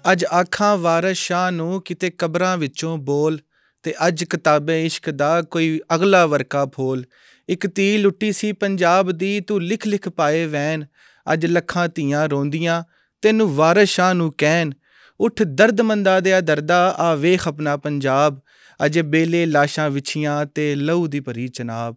ਅੱਜ ਆਖਾਂ ਵਾਰਸ ਸ਼ਾਹ ਨੂੰ ਕਿਤੇ ਕਬਰਾਂ ਵਿੱਚੋਂ ਬੋਲ, ਤੇ ਅੱਜ ਕਿਤਾਬੇ ਇਸ਼ਕ ਦਾ ਕੋਈ ਅਗਲਾ ਵਰਕਾ ਫੋਲ। ਇੱਕ ਧੀ ਲੁੱਟੀ ਸੀ ਪੰਜਾਬ ਦੀ, ਤੂੰ ਲਿਖ ਲਿਖ ਪਾਏ ਵੈਨ। ਅੱਜ ਲੱਖਾਂ ਧੀਆਂ ਰੋਂਦੀਆਂ ਤੈਨੂੰ ਵਾਰਸ ਸ਼ਾਹ ਨੂੰ ਕਹਿਣ। ਉੱਠ ਦਰਦਮੰਦਾ ਦਿਆ ਦਰਦਾ, ਆ ਵੇਖ ਆਪਣਾ ਪੰਜਾਬ। ਅਜੇ ਬੇਲੇ ਲਾਸ਼ਾਂ ਵਿਛੀਆਂ ਤੇ ਲਹੂ ਦੀ ਭਰੀ ਚਨਾਬ।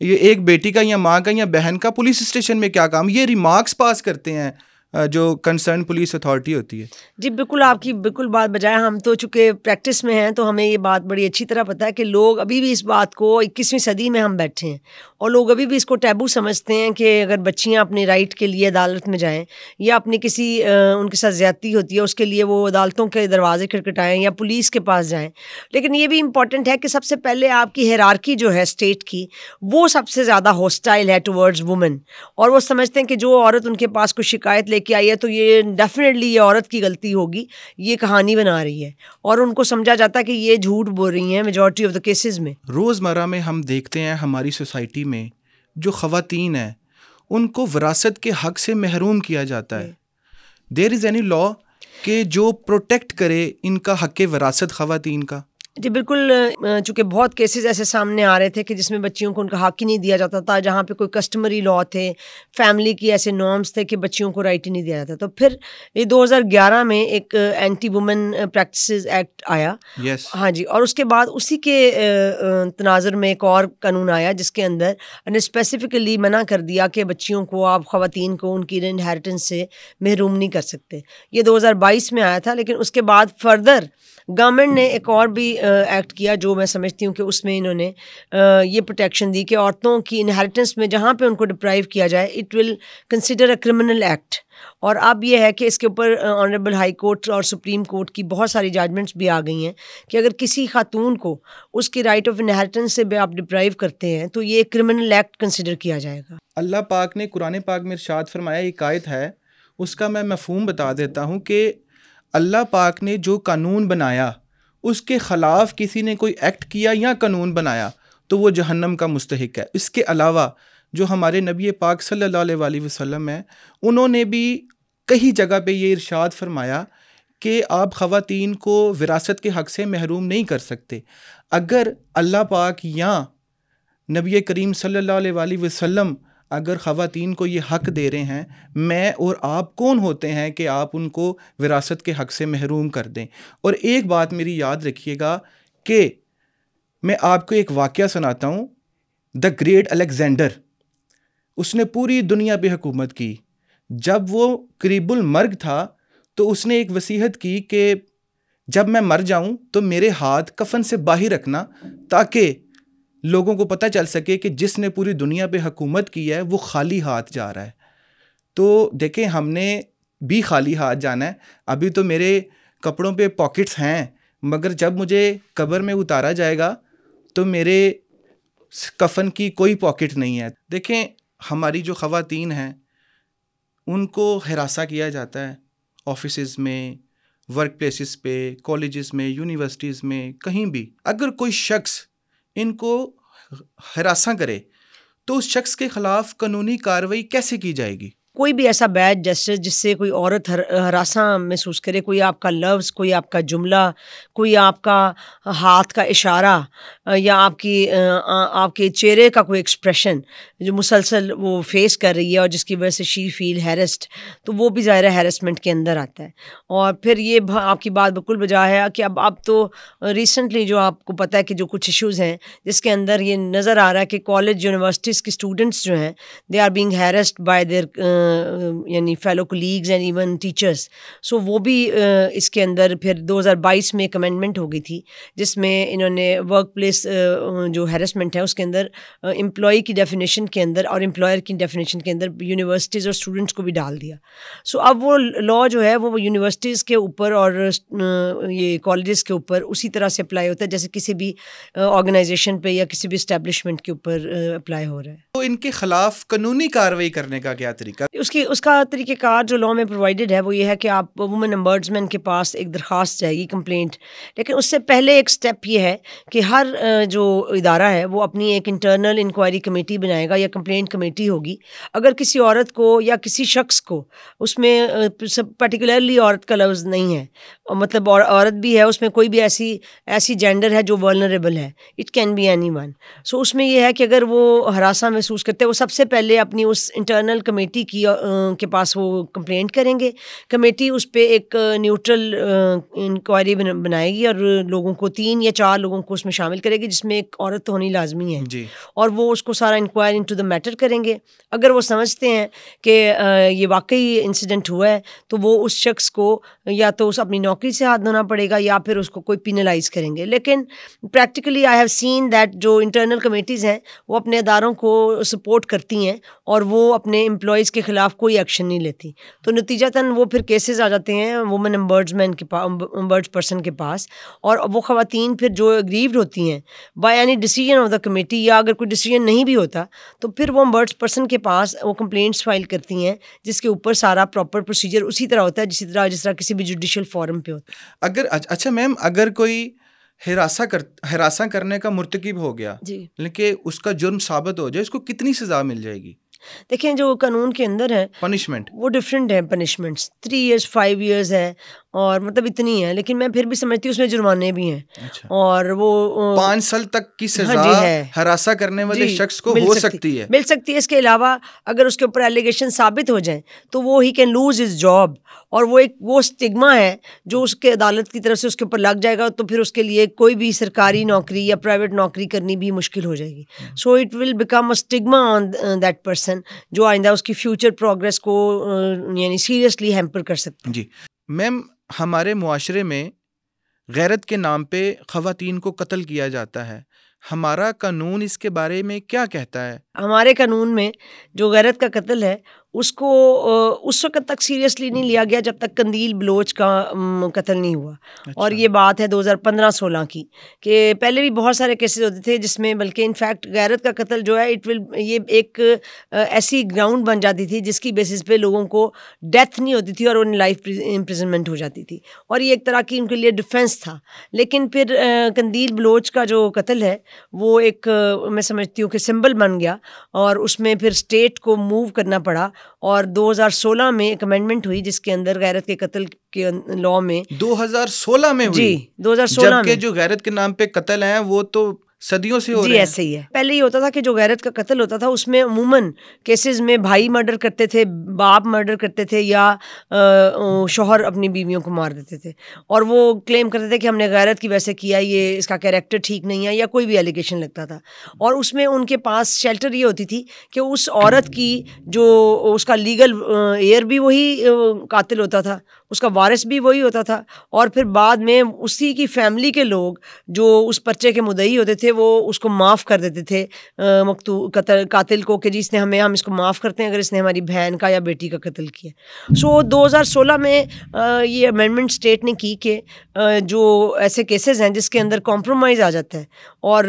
یہ ایک بیٹی کا یا ماں کا یا بہن کا پولیس اسٹیشن میں کیا کام؟ یہ ریمارکس پاس کرتے ہیں جو کنسرن پولیس اتھارٹی ہوتی ہے. جی بالکل، آپ کی بالکل بات بجائے. ہم تو چونکہ پریکٹس میں ہیں تو ہمیں یہ بات بڑی اچھی طرح پتہ ہے کہ لوگ ابھی بھی اس بات کو 21ویں صدی میں ہم بیٹھے ہیں اور لوگ ابھی بھی اس کو ٹیبو سمجھتے ہیں کہ اگر بچیاں اپنے رائٹ کے لیے عدالت میں جائیں یا اپنی کسی ان کے ساتھ زیادتی ہوتی ہے اس کے لیے وہ عدالتوں کے دروازے کھٹکھٹائیں یا پولیس کے پاس جائیں. لیکن یہ بھی امپورٹنٹ ہے کہ سب سے پہلے آپ کی ہیرارکی جو ہے اسٹیٹ کی وہ سب سے زیادہ ہوسٹائل ہے ٹورڈز وومن، اور وہ سمجھتے ہیں کہ جو عورت ان کے پاس کوئی شکایت لے کے آئی ہے تو یہ ڈیفینیٹلی یہ عورت کی غلطی ہوگی، یہ کہانی بنا رہی ہے، اور ان کو سمجھا جاتا ہے کہ یہ جھوٹ بول رہی ہیں میجورٹی آف دا کیسز میں. روزمرہ میں ہم دیکھتے ہیں ہماری سوسائٹی میں جو خواتین ہیں ان کو وراثت کے حق سے محروم کیا جاتا ہے. دیر از اینی لا کہ جو پروٹیکٹ کرے ان کا حق وراثت خواتین کا؟ جی بالکل، چونکہ بہت کیسز ایسے سامنے آ رہے تھے کہ جس میں بچیوں کو ان کا حق ہی نہیں دیا جاتا تھا، جہاں پہ کوئی کسٹمری لا تھے، فیملی کی ایسے نارمس تھے کہ بچیوں کو رائٹ ہی نہیں دیا جاتا. تو پھر یہ 2011 میں ایک اینٹی وومن پریکٹسز ایکٹ آیا. Yes. ہاں جی، اور اس کے بعد اسی کے تناظر میں ایک اور قانون آیا جس کے اندر نے اسپیسیفکلی منع کر دیا کہ بچیوں کو، آپ خواتین کو ان کی انہیریٹنس سے محروم نہیں کر سکتے. یہ 2022 میں آیا تھا، لیکن اس کے بعد فردر گورنمنٹ نے ایک اور بھی ایکٹ کیا جو میں سمجھتی ہوں کہ اس میں انہوں نے یہ پروٹیکشن دی کہ عورتوں کی انہیریٹنس میں جہاں پہ ان کو ڈپرائیو کیا جائے it will consider a criminal act. اور اب یہ ہے کہ اس کے اوپر آنریبل ہائی کورٹ اور سپریم کورٹ کی بہت ساری ججمنٹس بھی آ گئی ہیں کہ اگر کسی خاتون کو اس کی رائٹ آف انہیریٹنس سے بھی آپ ڈپرائیو کرتے ہیں تو یہ کرمنل ایکٹ کنسیڈر کیا جائے گا. اللہ پاک نے قرآن پاک میں ارشاد فرمایا، ایک آیت ہے اس کا میں مفہوم بتا دیتا ہوں کہ اللہ پاک نے جو قانون بنایا اس کے خلاف کسی نے کوئی ایکٹ کیا یا قانون بنایا تو وہ جہنم کا مستحق ہے. اس کے علاوہ جو ہمارے نبی پاک صلی اللہ علیہ وسلم ہیں انہوں نے بھی کئی جگہ پہ یہ ارشاد فرمایا کہ آپ خواتین کو وراثت کے حق سے محروم نہیں کر سکتے. اگر اللہ پاک یا نبی کریم صلی اللہ علیہ وسلم اگر خواتین کو یہ حق دے رہے ہیں، میں اور آپ کون ہوتے ہیں کہ آپ ان کو وراثت کے حق سے محروم کر دیں. اور ایک بات میری یاد رکھیے گا کہ میں آپ کو ایک واقعہ سناتا ہوں. دا گریٹ الیگزینڈر، اس نے پوری دنیا پہ حکومت کی. جب وہ قریب المرگ تھا تو اس نے ایک وصیت کی کہ جب میں مر جاؤں تو میرے ہاتھ کفن سے باہر رکھنا تاکہ لوگوں کو پتہ چل سکے کہ جس نے پوری دنیا پہ حکومت کی ہے وہ خالی ہاتھ جا رہا ہے. تو دیکھیں ہم نے بھی خالی ہاتھ جانا ہے. ابھی تو میرے کپڑوں پہ پاکٹس ہیں، مگر جب مجھے قبر میں اتارا جائے گا تو میرے کفن کی کوئی پاکٹ نہیں ہے. دیکھیں ہماری جو خواتین ہیں ان کو ہراساں کیا جاتا ہے آفیسز میں، ورک پلیسز پہ، کالجز میں، یونیورسٹیز میں، کہیں بھی. اگر کوئی شخص ان کو ہراساں کرے تو اس شخص کے خلاف قانونی کارروائی کیسے کی جائے گی؟ کوئی بھی ایسا بیڈ جسٹس جس سے کوئی عورت ہراساں محسوس کرے، کوئی آپ کا لفظ، کوئی آپ کا جملہ، کوئی آپ کا ہاتھ کا اشارہ یا آپ کے چہرے کا کوئی ایکسپریشن جو مسلسل وہ فیس کر رہی ہے اور جس کی وجہ سے شی فیل ہیرسڈ، تو وہ بھی ظاہر ہیرسمنٹ کے اندر آتا ہے. اور پھر یہ آپ کی بات بالکل بجا ہے کہ اب تو ریسنٹلی جو آپ کو پتہ ہے کہ جو کچھ ایشوز ہیں جس کے اندر یہ نظر آ رہا ہے کہ کالج یونیورسٹیز کی اسٹوڈنٹس جو ہیں they are being harassed by their یعنی fellow colleagues and even teachers. So وہ بھی اس کے اندر پھر 2022 میں ایک امینڈمنٹ ہو گئی تھی جس میں انہوں نے ورک پلیس جو ہیرسمنٹ ہے اس کے اندر امپلائی کی ڈیفینیشن کے اندر اور امپلائر کی ڈیفینیشن کے اندر یونیورسٹیز اور اسٹوڈنٹس کو بھی ڈال دیا. سو اب وہ لا جو ہے وہ یونیورسٹیز کے اوپر اور یہ کالجز کے اوپر اسی طرح سے اپلائی ہوتا ہے جیسے کسی بھی آرگنائزیشن پہ یا کسی بھی اسٹیبلشمنٹ کے اوپر اپلائی ہو رہا ہے. تو ان کے خلاف قانونی کارروائی کرنے کا کیا طریقہ؟ اس کا طریقہ کار جو لا میں پرووائڈڈ ہے وہ یہ ہے کہ آپ وومن امبرڈسمین کے پاس ایک درخواست جائے گی، کمپلینٹ. لیکن اس سے پہلے ایک سٹیپ یہ ہے کہ ہر جو ادارہ ہے وہ اپنی ایک انٹرنل انکوائری کمیٹی بنائے گا یا کمپلینٹ کمیٹی ہوگی. اگر کسی عورت کو یا کسی شخص کو اس میں پرٹیکولرلی عورت کا لفظ نہیں ہے، مطلب عورت بھی ہے، اس میں کوئی بھی ایسی جینڈر ہے جو ولنریبل ہے، it can be anyone. So اس میں یہ ہے کہ اگر وہ ہراساں محسوس کرتے ہیں وہ سب سے پہلے اپنی اس انٹرنل کمیٹی کی کے پاس وہ کمپلینٹ کریں گے. کمیٹی اس پہ ایک نیوٹرل انکوائری بنائے گی اور لوگوں کو 3 یا 4 لوگوں کو اس میں شامل کرے گی، جس میں ایک عورت ہونی لازمی ہے جی. اور وہ اس کو سارا انکوائر انٹو دا میٹر کریں گے. اگر وہ سمجھتے ہیں کہ یہ واقعی انسیڈنٹ ہوا ہے تو وہ اس شخص کو یا تو اس اپنی نوکری سے ہاتھ دھونا پڑے گا یا پھر اس کو کوئی پینلائز کریں گے. لیکن practically I have seen that جو انٹرنل کمیٹیز ہیں وہ اپنے اداروں کو سپورٹ کرتی ہیں اور وہ اپنے امپلائیز کے خلاف کوئی ایکشن نہیں لیتی. تو نتیجتاً وہ پھر کیسز آ جاتے ہیں وومن امبرڈ پرسن کے پاس، اور وہ خواتین پھر جو اگریوڈ ہوتی ہیں by any decision of the committee, یا اگر کوئی ڈیسیجن نہیں بھی ہوتا تو پھر وہ امبرڈ پرسن کے پاس وہ کمپلینٹس فائل کرتی ہیں، جس کے اوپر سارا پراپر پروسیجر اسی طرح ہوتا ہے جس طرح کسی بھی جوڈیشل فورم پہ ہوتا ہے. اگر اچھا میم، اگر کوئی ہراساں کرنے کا مرتکب ہو گیا جی، لیکن اس کا جرم ثابت ہو جائے، اس کو کتنی سزا مل جائے گی؟ دیکھیں جو قانون کے اندر ہے پنشمنٹ وہ ڈفرینٹ ہے. پنشمنٹس 3 ایئرس 5 ایئرس ہے اور مطلب اتنی ہے، لیکن میں پھر بھی سمجھتی ہوں اس میں جرمانے بھی ہیں. اچھا. اور وہ 5 سال تک کی سزا جی ہے، ہراساں کرنے والے شخص کو ہو سکتی ہے. مل سکتی ہے. اس کے علاوہ اگر اس کے اوپر ایلیگیشن ثابت ہو جائیں تو وہ he can lose his job, اور وہ اسٹگما ہے جو اس کے عدالت کی طرف سے اس کے اوپر لگ جائے گا، تو پھر اس کے لیے کوئی بھی سرکاری نوکری یا پرائیویٹ نوکری کرنی بھی مشکل ہو جائے گی. So it will become a stigma on that person, جو آئندہ اس کی فیوچر پروگریس کو یعنی سیریسلی ہیمپر کر سکتا ہے. جی میم، ہمارے معاشرے میں غیرت کے نام پہ خواتین کو قتل کیا جاتا ہے. ہمارا قانون اس کے بارے میں کیا کہتا ہے؟ ہمارے قانون میں جو غیرت کا قتل ہے اس کو اس وقت تک سیریسلی نہیں لیا گیا جب تک قندیل بلوچ کا قتل نہیں ہوا. اور یہ بات ہے 2015-16 کی، کہ پہلے بھی بہت سارے کیسز ہوتے تھے جس میں بلکہ انفیکٹ غیرت کا قتل جو ہے یہ ایک ایسی گراؤنڈ بن جاتی تھی جس کی بیسس پہ لوگوں کو ڈیتھ نہیں ہوتی تھی اور ان لائف امپریزنمنٹ ہو جاتی تھی، اور یہ ایک طرح کی ان کے لیے ڈیفینس تھا. لیکن پھر قندیل بلوچ کا جو قتل ہے وہ ایک میں سمجھتی ہوں کہ سمبل بن گیا، اور اس میں پھر اسٹیٹ کو موو کرنا پڑا. اور 2016 میں ایک امینڈمنٹ ہوئی جس کے اندر غیرت کے قتل کے لاء میں 2016 میں ہوئی. جی 2016 میں، جبکہ جو غیرت کے نام پہ قتل ہیں وہ تو صدیوں سے ہو رہے ہیں. جی ایسے ہی ہے. پہلے یہ ہوتا تھا کہ جو غیرت کا قتل ہوتا تھا اس میں عموماً کیسز میں بھائی مرڈر کرتے تھے، باپ مرڈر کرتے تھے، یا شوہر اپنی بیویوں کو مار دیتے تھے، اور وہ کلیم کرتے تھے کہ ہم نے غیرت کی وجہ سے کیا، یہ اس کا کیریکٹر ٹھیک نہیں ہے، یا کوئی بھی ایلیگیشن لگتا تھا. اور اس میں ان کے پاس شیلٹر یہ ہوتی تھی کہ اس عورت کی جو اس کا لیگل ایئر بھی وہی قاتل ہوتا تھا، اس کا وارث بھی وہی ہوتا تھا، اور پھر بعد میں اسی کی فیملی کے لوگ جو اس پرچے کے مدعی ہوتے تھے وہ اس کو معاف کر دیتے تھے قاتل کو، کہ جی اس نے ہم اس کو معاف کرتے ہیں اگر اس نے ہماری بہن کا یا بیٹی کا قتل کیا. سو 2016 میں یہ امینڈمنٹ اسٹیٹ نے کی کہ جو ایسے کیسز ہیں جس کے اندر کمپرومائز آ جاتا ہے اور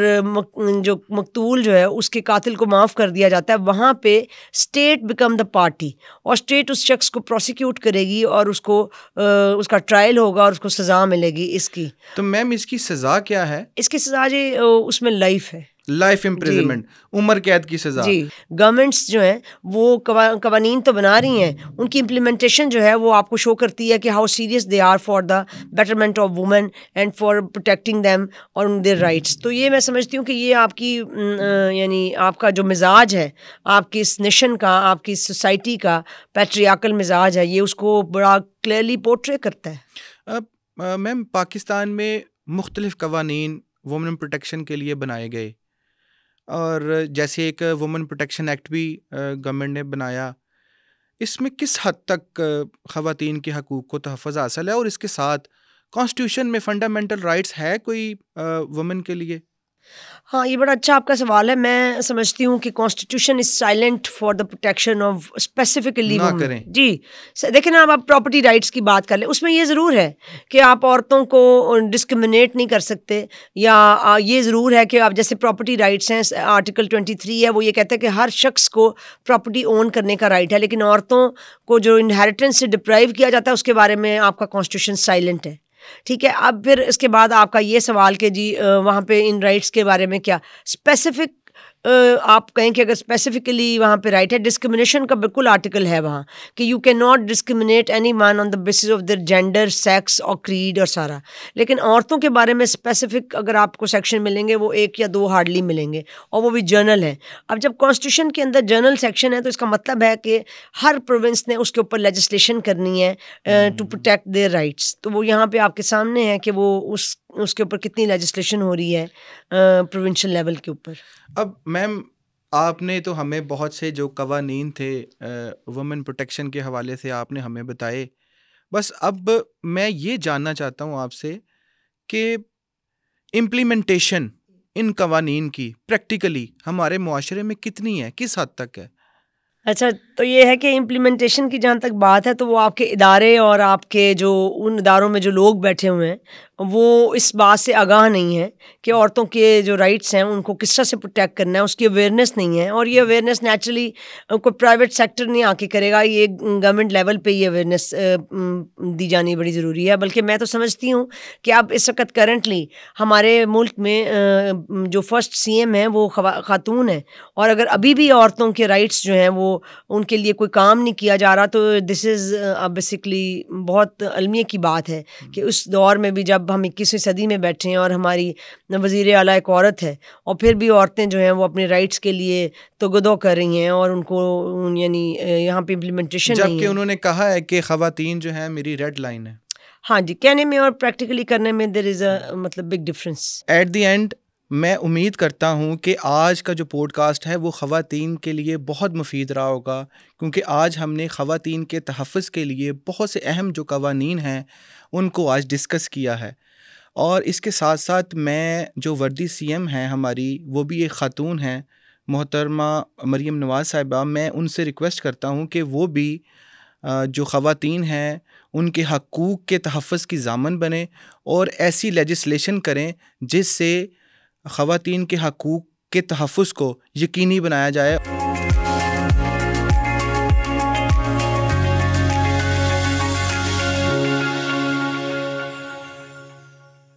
جو مقتول جو ہے اس کے قاتل کو معاف کر دیا جاتا ہے، وہاں پہ اسٹیٹ بیکم دا پارٹی، اور اسٹیٹ اس شخص کو پروسیکیوٹ کرے گی اور اس کو اس کا ٹرائل ہوگا اور اس کو سزا ملے گی اس کی. تو میم اس کی سزا کیا ہے؟ اس کی سزا جی اس میں لائف ہے، لائف امپریزنمنٹ، عمر قید کی سزا. جی گورنمنٹس جو ہیں وہ قوانین تو بنا رہی ہیں، ان کی امپلیمنٹیشن جو ہے وہ آپ کو شو کرتی ہے کہ how serious they are for the betterment of women and for protecting them اور دیئر رائٹس. تو یہ میں سمجھتی ہوں کہ یہ آپ کی یعنی آپ کا جو مزاج ہے، آپ کی اس نیشن کا، آپ کی سوسائٹی کا پیٹریارکل مزاج ہے، یہ اس کو بڑا کلیئرلی پورٹرے کرتا ہے. میم پاکستان میں مختلف قوانین وومن پروٹیکشن کے لیے بنائے گئے، اور جیسے ایک وومن پروٹیکشن ایکٹ بھی گورنمنٹ نے بنایا. اس میں کس حد تک خواتین کے حقوق کو تحفظ حاصل ہے، اور اس کے ساتھ کانسٹیٹیوشن میں فنڈامنٹل رائٹس ہے کوئی وومن کے لیے؟ ہاں یہ بڑا اچھا آپ کا سوال ہے. میں سمجھتی ہوں کہ constitution is silent for the protection of specifically women. جی دیکھیں نا، اب آپ پراپرٹی رائٹس کی بات کر لیں، اس میں یہ ضرور ہے کہ آپ عورتوں کو ڈسکرمنیٹ نہیں کر سکتے، یا یہ ضرور ہے کہ آپ جیسے پراپرٹی رائٹس ہیں، آرٹیکل 23 ہے، وہ یہ کہتا ہے کہ ہر شخص کو پراپرٹی اون کرنے کا رائٹ ہے، لیکن عورتوں کو جو انہیریٹنس سے ڈپرائیو کیا جاتا ہے اس کے بارے میں آپ کا کانسٹیٹیوشن سائلنٹ ہے. ٹھیک ہے. اب پھر اس کے بعد آپ کا یہ سوال کہ جی وہاں پہ ان رائٹس کے بارے میں کیا اسپیسیفک آپ کہیں کہ اگر اسپیسیفکلی وہاں پہ رائٹ ہے، ڈسکرمنیشن کا بالکل آرٹیکل ہے وہاں کہ you can not discriminate any one on the basis of their gender, sex اور کریڈ اور سارا. لیکن عورتوں کے بارے میں اسپیسیفک اگر آپ کو سیکشن ملیں گے وہ 1 یا 2 ہارڈلی ملیں گے، اور وہ بھی جرنل ہیں. اب جب کانسٹیٹیوشن کے اندر جرنل سیکشن ہے تو اس کا مطلب ہے کہ ہر پروونس نے اس کے اوپر لیجسلیشن کرنی ہے ٹو پروٹیکٹ دیئر رائٹس. تو وہ یہاں پہ آپ کے سامنے ہے کہ وہ اس کے اوپر کتنی لیجسلیشن ہو رہی ہے پروونشل لیول کے اوپر. اب میم آپ نے تو ہمیں بہت سے جو قوانین تھے وومن پروٹیکشن کے حوالے سے آپ نے ہمیں بتائے. بس اب میں یہ جاننا چاہتا ہوں آپ سے کہ امپلیمنٹیشن ان قوانین کی پریکٹیکلی ہمارے معاشرے میں کتنی ہے، کس حد تک ہے؟ اچھا، تو یہ ہے کہ امپلیمنٹیشن کی جہاں تک بات ہے تو وہ آپ کے ادارے اور آپ کے جو ان اداروں میں جو لوگ بیٹھے ہوئے ہیں وہ اس بات سے آگاہ نہیں ہے کہ عورتوں کے جو رائٹس ہیں ان کو کس طرح سے پروٹیکٹ کرنا ہے، اس کی اویئرنیس نہیں ہے. اور یہ اویئرنیس نیچرلی کوئی پرائیویٹ سیکٹر نہیں آ کے کرے گا، یہ گورنمنٹ لیول پہ یہ اویئرنیس دی جانی بڑی ضروری ہے. بلکہ میں تو سمجھتی ہوں کہ اب اس وقت کرنٹلی ہمارے ملک میں جو فرسٹ سی ایم ہیں وہ خاتون ہیں، اور اگر ابھی بھی عورتوں کے رائٹس جو ہیں وہ ان کے لیے کوئی کام نہیں کیا جا رہا تو دس از بیسکلی بہت المیہ کی بات ہے کہ اس دور میں بھی جب ہم 21ویں صدی میں بیٹھے ہیں اور ہماری وزیر اعلیٰ ایک عورت ہے، اور پھر بھی عورتیں جو ہیں وہ اپنے رائٹس کے لیے توگدو کر رہی ہیں اور ان کو یعنی یہاں پہ امپلیمنٹیشن نہیں ہے. جبکہ انہوں نے کہا ہے کہ خواتین جو ہیں میری ریڈ لائن ہے. ہاں جی، کہنے میں اور پریکٹیکلی کرنے میں دیر از اے مطلب big difference. At the end میں امید کرتا ہوں کہ آج کا جو پوڈ کاسٹ ہے وہ خواتین کے لیے بہت مفید رہا ہوگا، کیونکہ آج ہم نے خواتین کے تحفظ کے لیے بہت سے اہم جو قوانین ہیں ان کو آج ڈسکس کیا ہے. اور اس کے ساتھ ساتھ میں جو وردی سی ایم ہیں ہماری وہ بھی ایک خاتون ہیں، محترمہ مریم نواز صاحبہ. میں ان سے ریکویسٹ کرتا ہوں کہ وہ بھی جو خواتین ہیں ان کے حقوق کے تحفظ کی ضامن بنیں اور ایسی لیجسلیشن کریں جس سے خواتین کے حقوق کے تحفظ کو یقینی بنایا جائے.